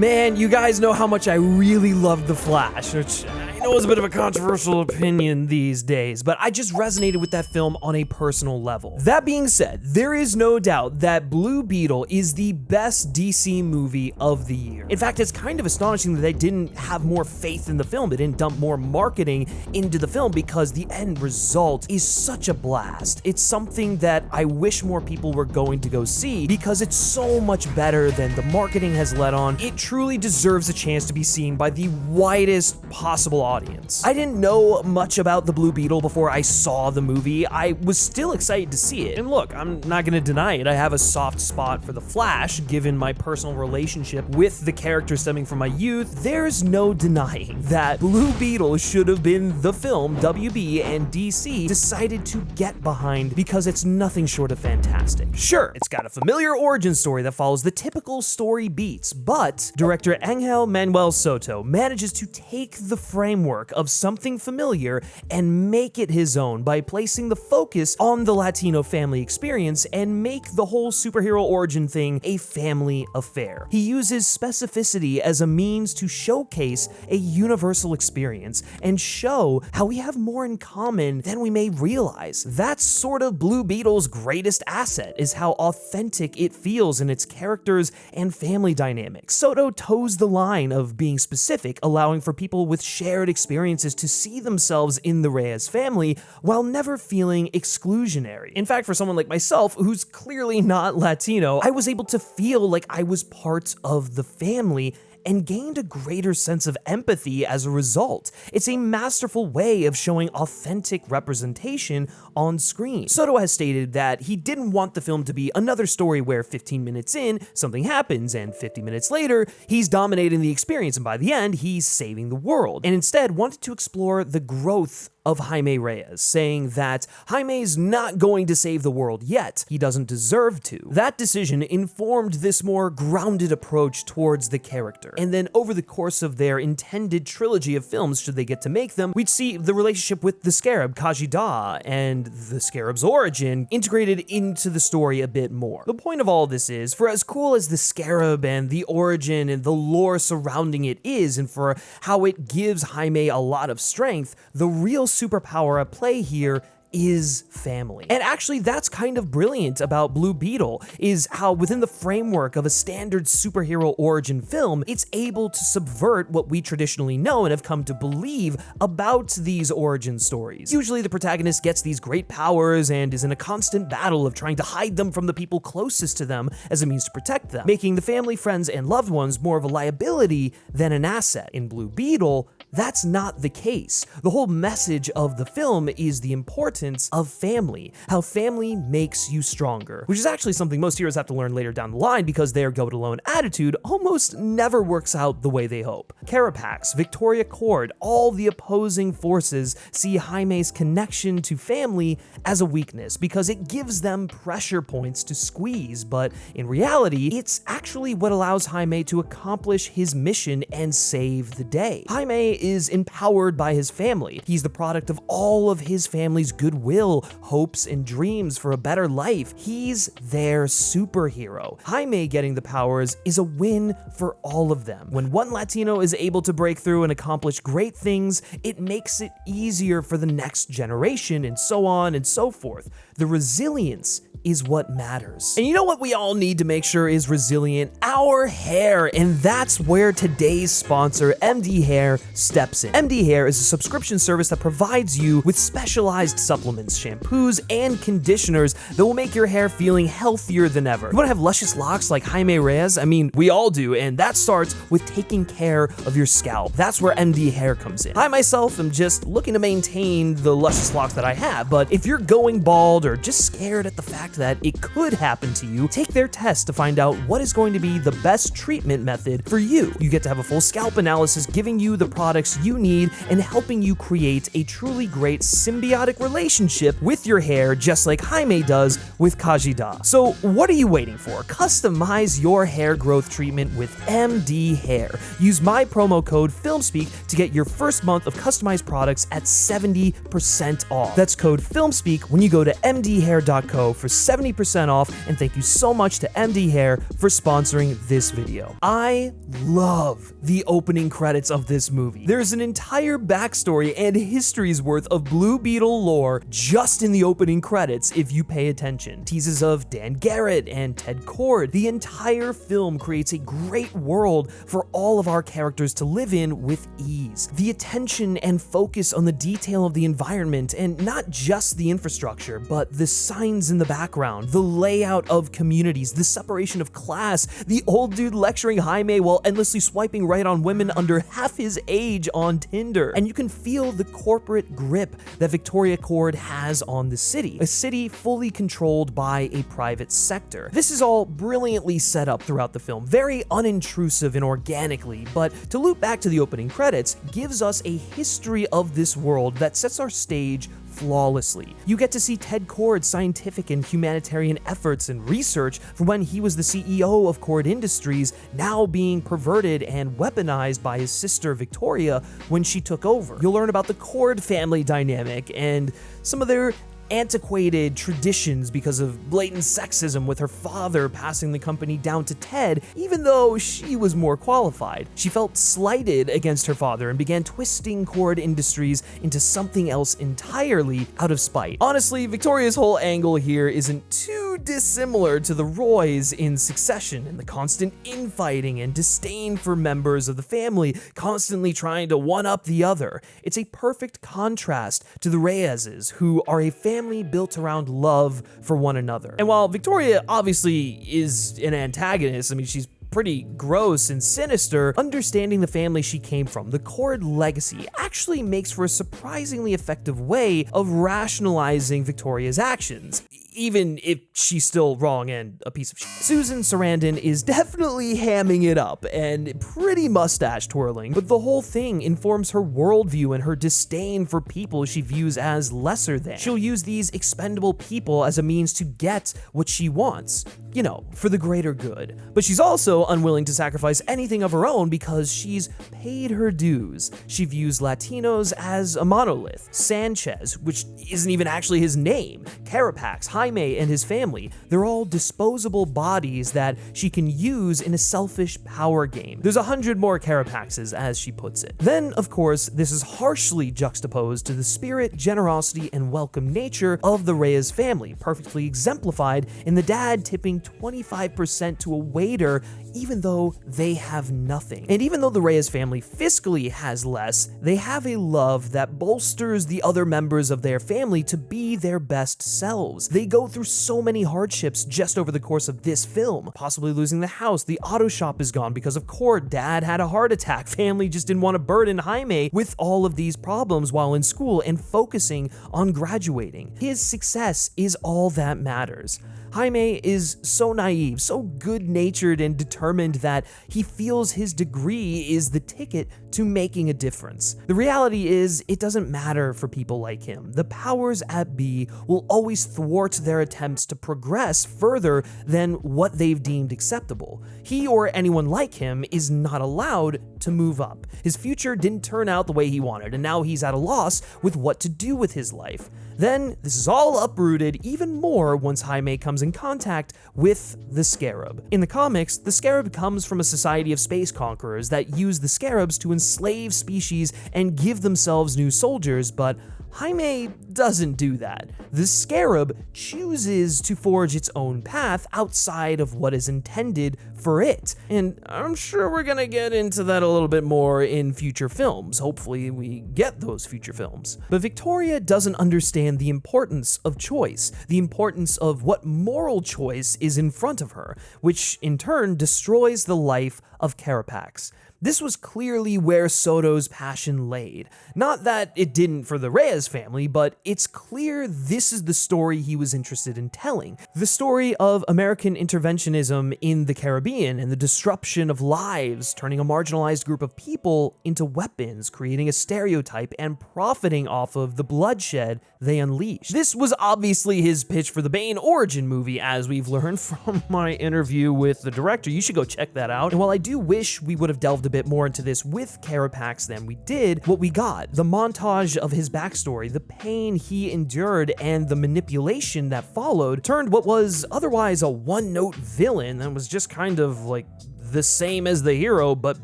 Man, you guys know how much I really love The Flash, which I know is a bit of a controversial opinion these days, but I just resonated with that film on a personal level. That being said, there is no doubt that Blue Beetle is the best DC movie of the year. In fact, it's kind of astonishing that they didn't have more faith in the film. They didn't dump more marketing into the film because the end result is such a blast. It's something that I wish more people were going to go see because it's so much better than the marketing has let on. It truly deserves a chance to be seen by the widest possible audience. I didn't know much about the Blue Beetle before I saw the movie. I was still excited to see it. And look, I'm not gonna deny it. I have a soft spot for the Flash, given my personal relationship with the character stemming from my youth. There's no denying that Blue Beetle should have been the film WB and DC decided to get behind because it's nothing short of fantastic. Sure, it's got a familiar origin story that follows the typical story beats, but director Angel Manuel Soto manages to take the framework of something familiar and make it his own by placing the focus on the Latino family experience and make the whole superhero origin thing a family affair. He uses specificity as a means to showcase a universal experience and show how we have more in common than we may realize. That's sort of Blue Beetle's greatest asset, is how authentic it feels in its characters and family dynamics. Soto toes the line of being specific, allowing for people with shared experiences to see themselves in the Reyes family while never feeling exclusionary. In fact, for someone like myself, who's clearly not Latino, I was able to feel like I was part of the family and gained a greater sense of empathy as a result. It's a masterful way of showing authentic representation on screen. Soto has stated that he didn't want the film to be another story where 15 minutes in, something happens, and 50 minutes later, he's dominating the experience, and by the end, he's saving the world, and instead wanted to explore the growth of Jaime Reyes, saying that Jaime's not going to save the world yet. He doesn't deserve to. That decision informed this more grounded approach towards the character. And then over the course of their intended trilogy of films, should they get to make them, we'd see the relationship with the Scarab, Kajida, and the Scarab's origin integrated into the story a bit more. The point of all this is, for as cool as the Scarab and the origin and the lore surrounding it is, and for how it gives Jaime a lot of strength, the real superpower at play here is family. And actually, that's kind of brilliant about Blue Beetle, is how within the framework of a standard superhero origin film, it's able to subvert what we traditionally know and have come to believe about these origin stories. Usually the protagonist gets these great powers and is in a constant battle of trying to hide them from the people closest to them as a means to protect them, making the family, friends, and loved ones more of a liability than an asset. In Blue Beetle, that's not the case. The whole message of the film is the importance of family, how family makes you stronger, which is actually something most heroes have to learn later down the line because their go-it-alone attitude almost never works out the way they hope. Carapax, Victoria Cord, all the opposing forces see Jaime's connection to family as a weakness because it gives them pressure points to squeeze, but in reality, it's actually what allows Jaime to accomplish his mission and save the day. Jaime is empowered by his family. He's the product of all of his family's goodwill, hopes, and dreams for a better life. He's their superhero. Jaime getting the powers is a win for all of them. When one Latino is able to break through and accomplish great things, it makes it easier for the next generation, and so on and so forth. The resilience is what matters. And you know what we all need to make sure is resilient? Our hair. And that's where today's sponsor, MD Hair, steps in. MD Hair is a subscription service that provides you with specialized supplements, shampoos, and conditioners that will make your hair feeling healthier than ever. You want to have luscious locks like Jaime Reyes? I mean, we all do, and that starts with taking care of your scalp. That's where MD Hair comes in. I myself am just looking to maintain the luscious locks that I have, but if you're going bald or just scared at the fact that it could happen to you, take their test to find out what is going to be the best treatment method for you. You get to have a full scalp analysis giving you the products you need and helping you create a truly great symbiotic relationship with your hair, just like Jaime does with Kajida. So what are you waiting for? Customize your hair growth treatment with MD Hair. Use my promo code FilmSpeak to get your first month of customized products at 70% off. That's code FilmSpeak when you go to mdhair.co for 70% off, and thank you so much to MD Hair for sponsoring this video. I love the opening credits of this movie. There's an entire backstory and history's worth of Blue Beetle lore just in the opening credits if you pay attention. Teases of Dan Garrett and Ted Kord. The entire film creates a great world for all of our characters to live in with ease. The attention and focus on the detail of the environment, and not just the infrastructure, but the signs in the background, the layout of communities, the separation of class, the old dude lecturing Jaime while endlessly swiping right on women under half his age on Tinder. And you can feel the corporate grip that Victoria Kord has on the city, a city fully controlled by a private sector. This is all brilliantly set up throughout the film, very unintrusive and organically, but to loop back to the opening credits gives us a history of this world that sets our stage flawlessly. You get to see Ted Kord's scientific and humanitarian efforts and research from when he was the CEO of Kord Industries, now being perverted and weaponized by his sister Victoria when she took over. You'll learn about the Kord family dynamic and some of their antiquated traditions because of blatant sexism, with her father passing the company down to Ted, even though she was more qualified. She felt slighted against her father and began twisting Kord Industries into something else entirely out of spite. Honestly, Victoria's whole angle here isn't too dissimilar to the Roys in Succession, and the constant infighting and disdain for members of the family constantly trying to one-up the other. It's a perfect contrast to the Reyes's, who are a family built around love for one another. And while Victoria obviously is an antagonist, I mean, she's pretty gross and sinister, understanding the family she came from, the Kord legacy, actually makes for a surprisingly effective way of rationalizing Victoria's actions, even if she's still wrong and a piece of shit. Susan Sarandon is definitely hamming it up and pretty mustache twirling, but the whole thing informs her worldview and her disdain for people she views as lesser than. She'll use these expendable people as a means to get what she wants, you know, for the greater good. But she's also unwilling to sacrifice anything of her own because she's paid her dues. She views Latinos as a monolith. Sanchez, which isn't even actually his name, Carapax, Jaime and his family, they're all disposable bodies that she can use in a selfish power game. There's 100 more Carapaxes, as she puts it. Then, of course, this is harshly juxtaposed to the spirit, generosity, and welcome nature of the Reyes family, perfectly exemplified in the dad tipping 25% to a waiter even though they have nothing. And even though the Reyes family fiscally has less, they have a love that bolsters the other members of their family to be their best selves. They go through so many hardships just over the course of this film, possibly losing the house, the auto shop is gone because of Kord, dad had a heart attack, family just didn't want to burden Jaime with all of these problems while in school and focusing on graduating. His success is all that matters. Jaime is so naive, so good-natured and determined that he feels his degree is the ticket to making a difference. The reality is, it doesn't matter for people like him. The powers at be will always thwart their attempts to progress further than what they've deemed acceptable. He or anyone like him is not allowed to move up. His future didn't turn out the way he wanted, and now he's at a loss with what to do with his life. Then, this is all uprooted even more once Jaime comes in contact with the Scarab. In the comics, the Scarab comes from a society of space conquerors that use the Scarabs to enslave species and give themselves new soldiers, but Jaime doesn't do that. The Scarab chooses to forge its own path outside of what is intended for it. And I'm sure we're gonna get into that a little bit more in future films. Hopefully we get those future films. But Victoria doesn't understand the importance of choice, the importance of what moral choice is in front of her, which in turn destroys the life of Carapax. This was clearly where Soto's passion laid. Not that it didn't for the Reyes family, but it's clear this is the story he was interested in telling. The story of American interventionism in the Caribbean and the disruption of lives, turning a marginalized group of people into weapons, creating a stereotype, and profiting off of the bloodshed they unleashed. This was obviously his pitch for the Bane origin movie, as we've learned from my interview with the director. You should go check that out. And while I do wish we would have delved a bit more into this with Carapax than we did what we got. The montage of his backstory, the pain he endured, and the manipulation that followed turned what was otherwise a one-note villain that was just kind of like the same as the hero but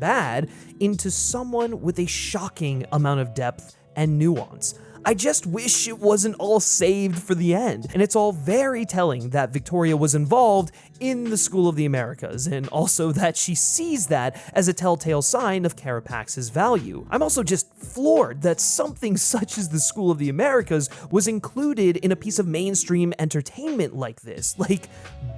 bad into someone with a shocking amount of depth and nuance. I just wish it wasn't all saved for the end. And it's all very telling that Victoria was involved in the School of the Americas, and also that she sees that as a telltale sign of Carapax's value. I'm also just floored that something such as the School of the Americas was included in a piece of mainstream entertainment like this. Like,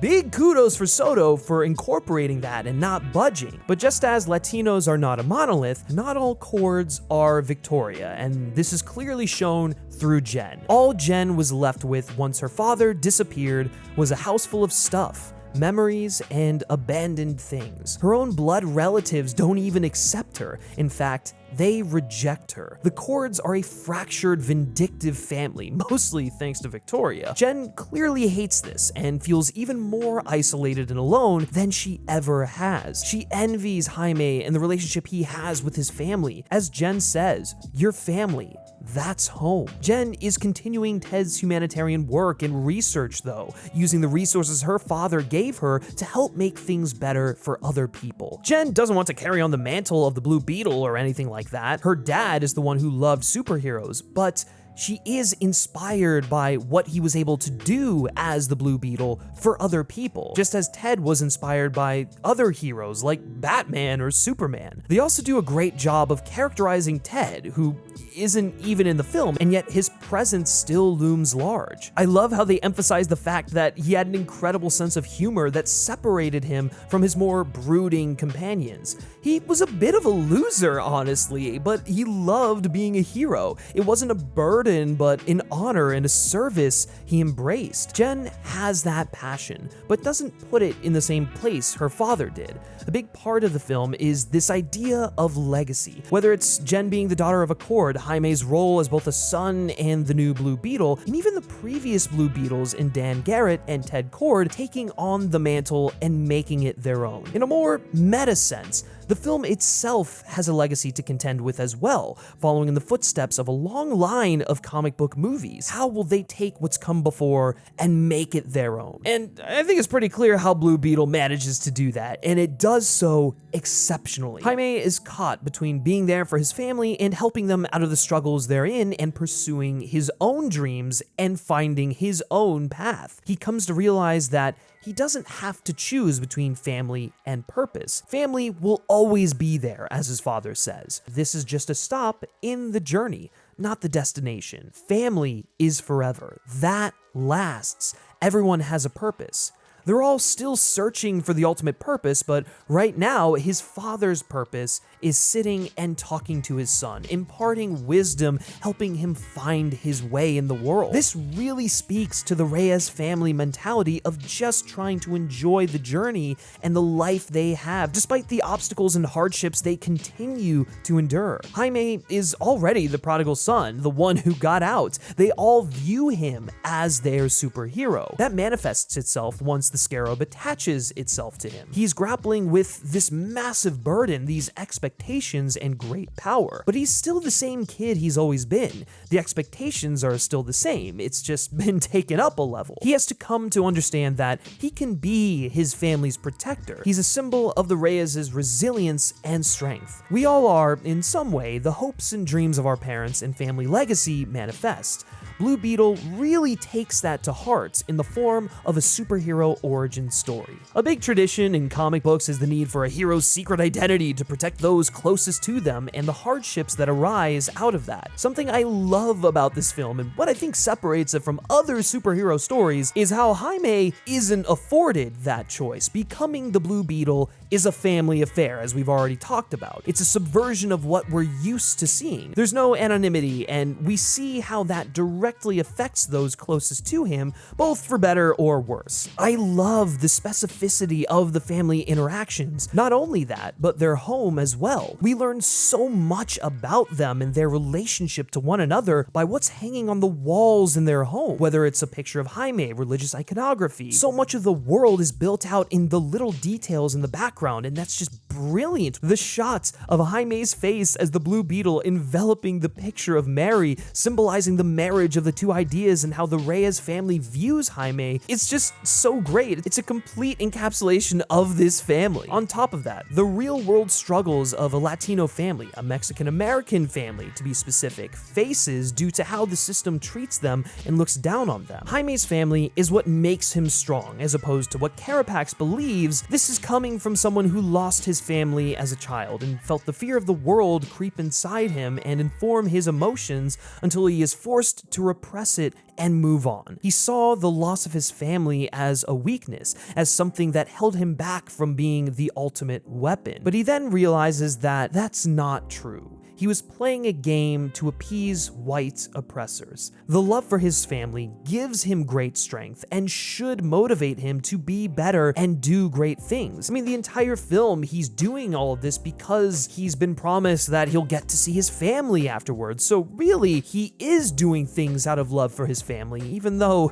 big kudos for Soto for incorporating that and not budging. But just as Latinos are not a monolith, not all chords are Victoria, and this is clearly shown through Jen. All Jen was left with once her father disappeared was a house full of stuff, memories, and abandoned things. Her own blood relatives don't even accept her. In fact, they reject her. The Cords are a fractured, vindictive family, mostly thanks to Victoria. Jen clearly hates this and feels even more isolated and alone than she ever has. She envies Jaime and the relationship he has with his family. As Jen says, "Your family, that's home." Jen is continuing Ted's humanitarian work and research, though, using the resources her father gave her to help make things better for other people. Jen doesn't want to carry on the mantle of the Blue Beetle or anything like that. Her dad is the one who loved superheroes, but she is inspired by what he was able to do as the Blue Beetle for other people, just as Ted was inspired by other heroes like Batman or Superman. They also do a great job of characterizing Ted, who isn't even in the film, and yet his presence still looms large. I love how they emphasize the fact that he had an incredible sense of humor that separated him from his more brooding companions. He was a bit of a loser, honestly, but he loved being a hero. It wasn't a burden, but an honor and a service he embraced. Jen has that passion, but doesn't put it in the same place her father did. A big part of the film is this idea of legacy. Whether it's Jen being the daughter of a Cord, Jaime's role as both a son and the new Blue Beetle, and even the previous Blue Beetles in Dan Garrett and Ted Cord taking on the mantle and making it their own. In a more meta sense, the film itself has a legacy to contend with as well, following in the footsteps of a long line of comic book movies. How will they take what's come before and make it their own? And I think it's pretty clear how Blue Beetle manages to do that, and it does so exceptionally. Jaime is caught between being there for his family and helping them out of the struggles they're in and pursuing his own dreams and finding his own path. He comes to realize that he doesn't have to choose between family and purpose. Family will always be there, as his father says. This is just a stop in the journey, not the destination. Family is forever. That lasts. Everyone has a purpose. They're all still searching for the ultimate purpose, but right now, his father's purpose is sitting and talking to his son, imparting wisdom, helping him find his way in the world. This really speaks to the Reyes family mentality of just trying to enjoy the journey and the life they have, despite the obstacles and hardships they continue to endure. Jaime is already the prodigal son, the one who got out. They all view him as their superhero. That manifests itself once the Scarab attaches itself to him. He's grappling with this massive burden, these expectations, and great power. But he's still the same kid he's always been. The expectations are still the same, it's just been taken up a level. He has to come to understand that he can be his family's protector. He's a symbol of the Reyes' resilience and strength. We all are, in some way, the hopes and dreams of our parents and family legacy manifest. Blue Beetle really takes that to heart in the form of a superhero origin story. A big tradition in comic books is the need for a hero's secret identity to protect those closest to them and the hardships that arise out of that. Something I love about this film, and what I think separates it from other superhero stories, is how Jaime isn't afforded that choice. Becoming the Blue Beetle is a family affair, as we've already talked about. It's a subversion of what we're used to seeing. There's no anonymity, and we see how that directly affects those closest to him, both for better or worse. I love the specificity of the family interactions. Not only that, but their home as well. We learn so much about them and their relationship to one another by what's hanging on the walls in their home. Whether it's a picture of Jaime, religious iconography, so much of the world is built out in the little details in the background, and that's just brilliant. The shots of Jaime's face as the Blue Beetle enveloping the picture of Mary, symbolizing the marriage of the two ideas and how the Reyes family views Jaime, it's just so great. It's a complete encapsulation of this family. On top of that, the real world struggles of a Latino family, a Mexican-American family to be specific, faces due to how the system treats them and looks down on them. Jaime's family is what makes him strong, as opposed to what Carapax believes. This is coming from someone who lost his family as a child and felt the fear of the world creep inside him and inform his emotions until he is forced to repress it and move on. He saw the loss of his family as a weakness, as something that held him back from being the ultimate weapon. But he then realizes that that's not true. He was playing a game to appease white oppressors. The love for his family gives him great strength and should motivate him to be better and do great things. I mean, the entire film, he's doing all of this because he's been promised that he'll get to see his family afterwards. So really, he is doing things out of love for his family, even though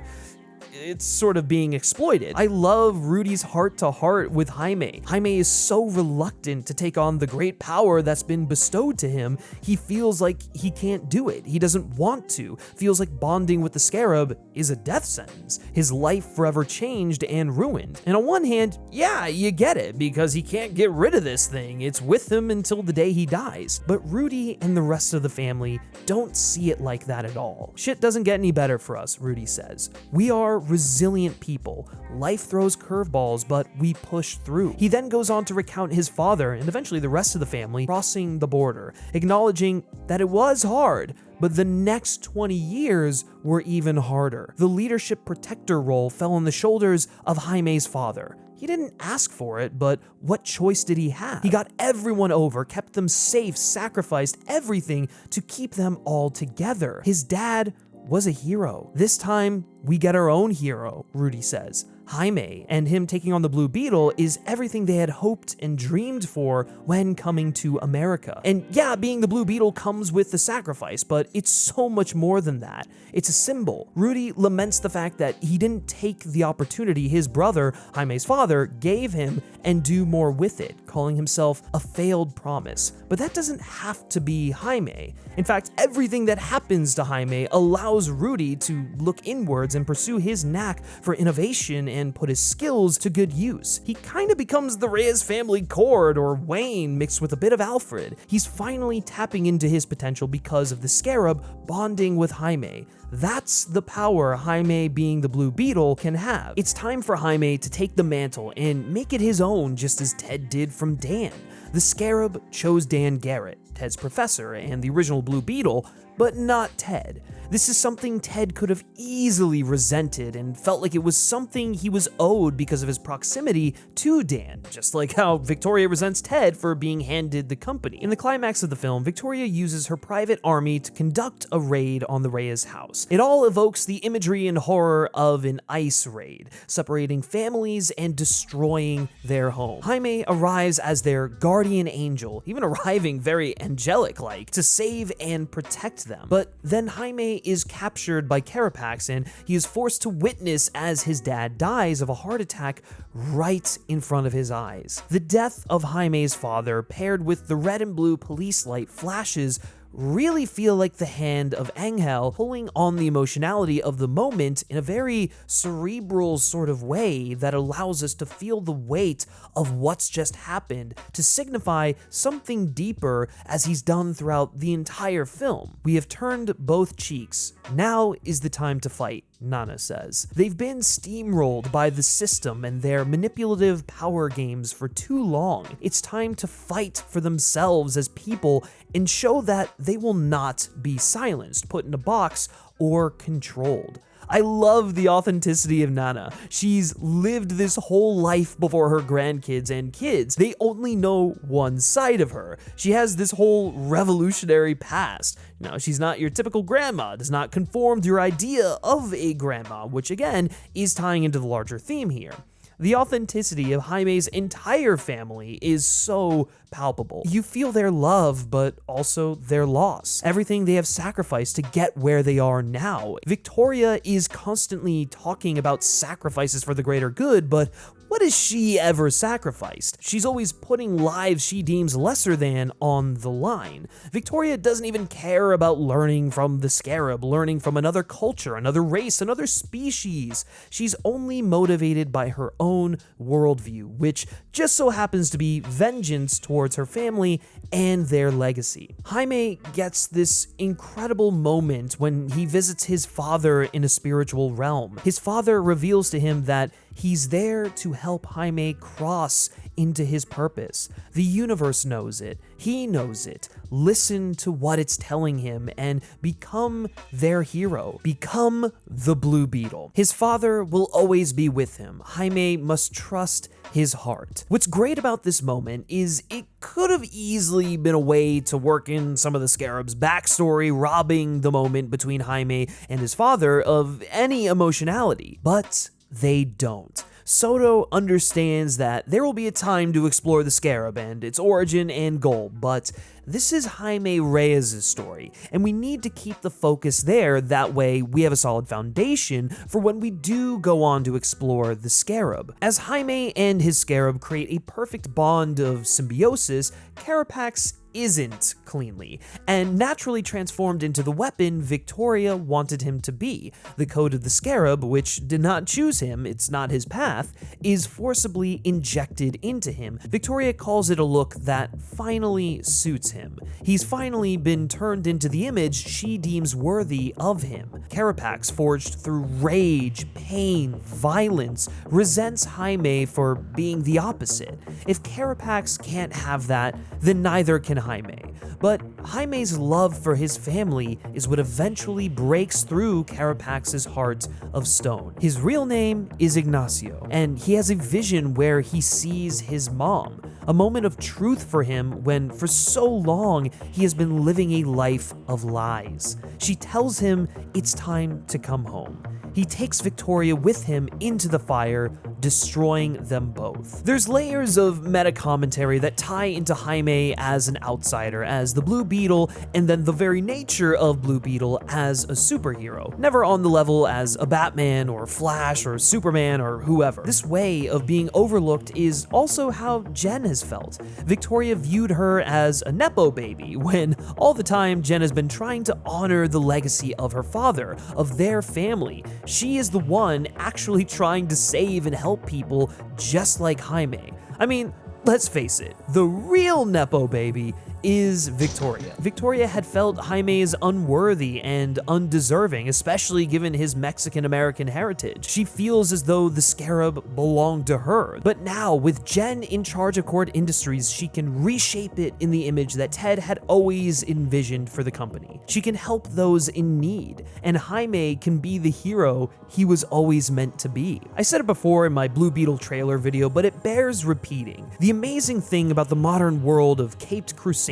it's sort of being exploited. I love Rudy's heart-to-heart with Jaime. Jaime is so reluctant to take on the great power that's been bestowed to him. He feels like he can't do it. He doesn't want to. Feels like bonding with the Scarab is a death sentence. His life forever changed and ruined. And on one hand, yeah, you get it, because he can't get rid of this thing. It's with him until the day he dies. But Rudy and the rest of the family don't see it like that at all. Shit doesn't get any better for us, Rudy says. We are resilient people. Life throws curveballs, but we push through. He then goes on to recount his father and eventually the rest of the family crossing the border, acknowledging that it was hard, but the next 20 years were even harder. The leadership protector role fell on the shoulders of Jaime's father. He didn't ask for it, but what choice did he have? He got everyone over, kept them safe, sacrificed everything to keep them all together. His dad was a hero. This time, we get our own hero, Rudy says. Jaime, and him taking on the Blue Beetle is everything they had hoped and dreamed for when coming to America. And yeah, being the Blue Beetle comes with the sacrifice, but it's so much more than that. It's a symbol. Rudy laments the fact that he didn't take the opportunity his brother, Jaime's father, gave him and do more with it, calling himself a failed promise. But that doesn't have to be Jaime. In fact, everything that happens to Jaime allows Rudy to look inwards and pursue his knack for innovation and put his skills to good use. He kind of becomes the Reyes family Cord or Wayne mixed with a bit of Alfred. He's finally tapping into his potential because of the Scarab bonding with Jaime. That's the power Jaime, being the Blue Beetle, can have. It's time for Jaime to take the mantle and make it his own, just as Ted did from Dan. The Scarab chose Dan Garrett, Ted's professor and the original Blue Beetle, but not Ted. This is something Ted could have easily resented and felt like it was something he was owed because of his proximity to Dan, just like how Victoria resents Ted for being handed the company. In the climax of the film, Victoria uses her private army to conduct a raid on the Reyes house. It all evokes the imagery and horror of an ice raid, separating families and destroying their home. Jaime arrives as their guardian angel, even arriving very angelic-like, to save and protect them. But then Jaime is captured by Carapax and he is forced to witness as his dad dies of a heart attack right in front of his eyes. The death of Jaime's father, paired with the red and blue police light flashes, really feel like the hand of Angel pulling on the emotionality of the moment in a very cerebral sort of way that allows us to feel the weight of what's just happened to signify something deeper, as he's done throughout the entire film. We have turned both cheeks. Now is the time to fight, Nana says. They've been steamrolled by the system and their manipulative power games for too long. It's time to fight for themselves as people and show that they will not be silenced, put in a box, or controlled. I love the authenticity of Nana. She's lived this whole life before her grandkids and kids. They only know one side of her. She has this whole revolutionary past. Now, she's not your typical grandma, does not conform to your idea of a grandma, which again is tying into the larger theme here. The authenticity of Jaime's entire family is so palpable. You feel their love, but also their loss. Everything they have sacrificed to get where they are now. Victoria is constantly talking about sacrifices for the greater good, but what has she ever sacrificed? She's always putting lives she deems lesser than on the line. Victoria doesn't even care about learning from the Scarab, learning from another culture, another race, another species. She's only motivated by her own worldview, which just so happens to be vengeance towards her family and their legacy. Jaime gets this incredible moment when he visits his father in a spiritual realm. His father reveals to him that he's there to help Jaime cross into his purpose. The universe knows it. He knows it. Listen to what it's telling him and become their hero. Become the Blue Beetle. His father will always be with him. Jaime must trust his heart. What's great about this moment is it could have easily been a way to work in some of the Scarab's backstory, robbing the moment between Jaime and his father of any emotionality, but they don't. Soto understands that there will be a time to explore the Scarab and its origin and goal, but this is Jaime Reyes' story, and we need to keep the focus there. That way we have a solid foundation for when we do go on to explore the Scarab. As Jaime and his Scarab create a perfect bond of symbiosis, Carapax isn't cleanly, and naturally transformed into the weapon Victoria wanted him to be. The code of the Scarab, which did not choose him, it's not his path, is forcibly injected into him. Victoria calls it a look that finally suits him. He's finally been turned into the image she deems worthy of him. Carapax, forged through rage, pain, violence, resents Jaime for being the opposite. If Carapax can't have that, then neither can Jaime. But Jaime's love for his family is what eventually breaks through Carapax's heart of stone. His real name is Ignacio, and he has a vision where he sees his mom, a moment of truth for him when for so long he has been living a life of lies. She tells him it's time to come home. He takes Victoria with him into the fire, destroying them both. There's layers of meta commentary that tie into Jaime as an outsider, as the Blue Beetle, and then the very nature of Blue Beetle as a superhero. Never on the level as a Batman or Flash or Superman or whoever. This way of being overlooked is also how Jen has felt. Victoria viewed her as a Nepo baby, when all the time Jen has been trying to honor the legacy of her father, of their family. She is the one actually trying to save and help people just like Jaime. I mean, let's face it, the real Nepo baby is Victoria. Victoria had felt Jaime is unworthy and undeserving, especially given his Mexican-American heritage. She feels as though the Scarab belonged to her. But now, with Jen in charge of Cord Industries, she can reshape it in the image that Ted had always envisioned for the company. She can help those in need, and Jaime can be the hero he was always meant to be. I said it before in my Blue Beetle trailer video, but it bears repeating. The amazing thing about the modern world of caped crusaders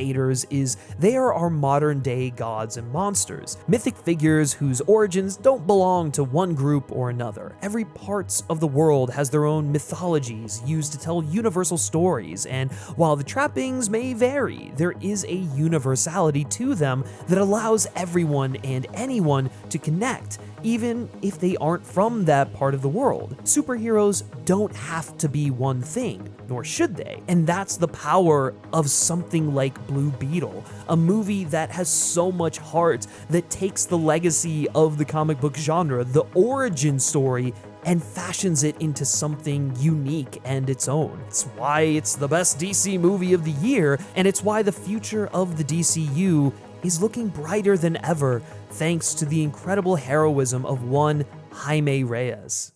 is they are our modern day gods and monsters, mythic figures whose origins don't belong to one group or another. Every part of the world has their own mythologies used to tell universal stories, and while the trappings may vary, there is a universality to them that allows everyone and anyone to connect, even if they aren't from that part of the world. Superheroes don't have to be one thing, nor should they. And that's the power of something like Blue Beetle, a movie that has so much heart, that takes the legacy of the comic book genre, the origin story, and fashions it into something unique and its own. It's why it's the best DC movie of the year, and it's why the future of the DCU is looking brighter than ever, thanks to the incredible heroism of one Jaime Reyes.